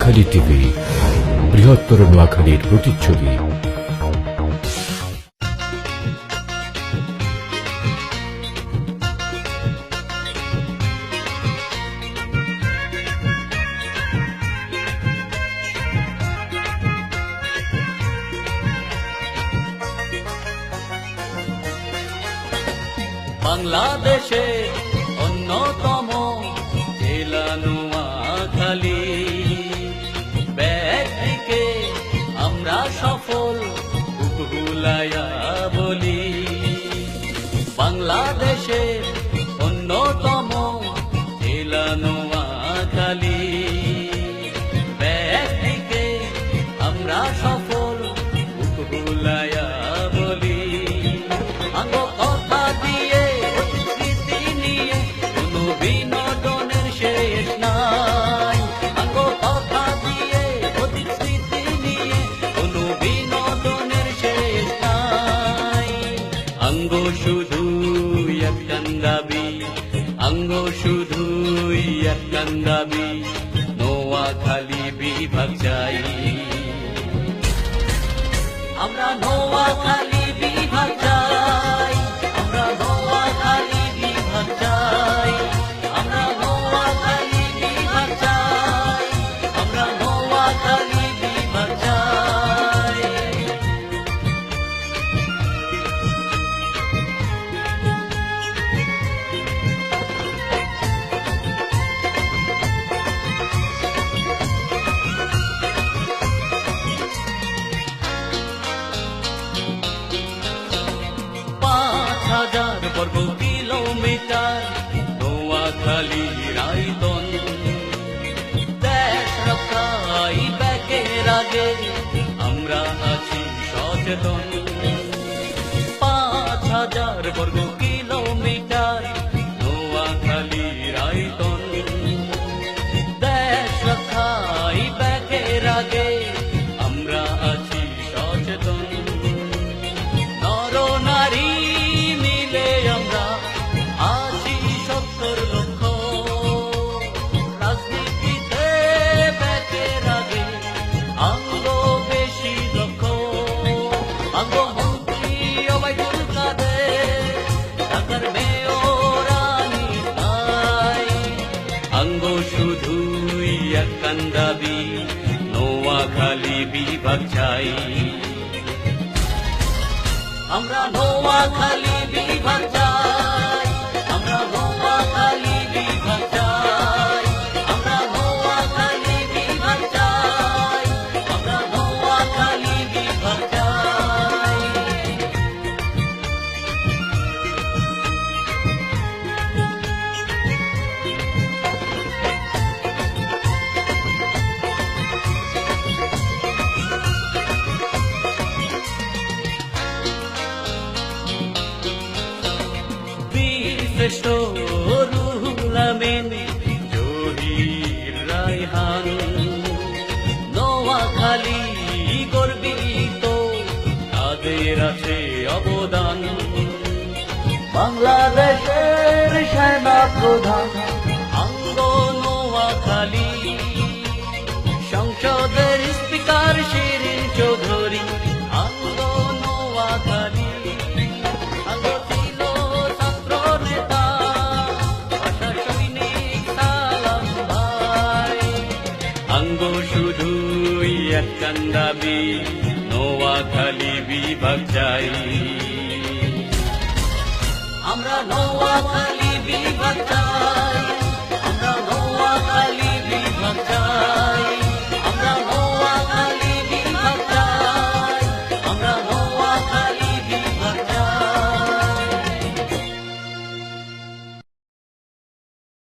Noakhali TV, বৃহত্তর নোয়াখালীর প্রতিচ্ছবি। বাংলাদেশে অন্যতম জেলা নোয়াখালী, ব্যক্তিকে আমরা সফল উপকূলায়া বলি। বাংলাদেশে অন্যতম জেলা নোয়াখালী, ব্যক্তিকে আমরা সফল উপকূলায়া বলি। কথা দিয়ে স্মৃতি নিয়ে কোনো বিনোদনের শেষ নাই। কথা দিয়ে স্মৃতি নিয়ে কোনো বিনোদনের শেষ নাই। শুধুই একখান দাবি, শুধুই একখান দাবি, নোয়াখালী বিভাগ চাই। আমরা নোয়াখালী বিভাগ চাই, আমরা নোয়াখালী বিভাগ চাই, আমরা নোয়াখালী বিভাগ চাই, আমরা নোয়াখালী বিভাগ চাই। বর্গ কিলোমিটার নোয়াখালীর আয়তন, দেশ রক্ষায় ব্যাকের আগে আমরা আছি সচেতন। ৫,০০০ বর্গ কিলোমিটার নোয়াখালীর আয়তন, দেশ রক্ষায় ব্যাকের আগে আমরা আছি সচেতন। নর নারী শুধুই একখান দাবি, নোয়াখালী বিভাগ চাই। আমরা নোয়াখালী বিভাগ চাই, আমরা নোয়াখালী বিভাগ চাই, আমরা নোয়াখালী বিভাগ চাই, আমরা নোয়াখালী বিভাগ চাই। শ্রেষ্ঠ রুহুল আমিন, জহির রায়হান, নোয়াখালী গর্বিত, তাদের আছে অবদান। বাংলাদেশের সেনা প্রধান অঙ্গ নোয়াখালী, সংসদের স্পিকার শিরিন চৌধুরী অঙ্গ নোয়াখালী। শুধুই একখান দাবি, নোয়াখালী বিভাগ চাই। আমরা নোয়াখালী বিভাগ চাই,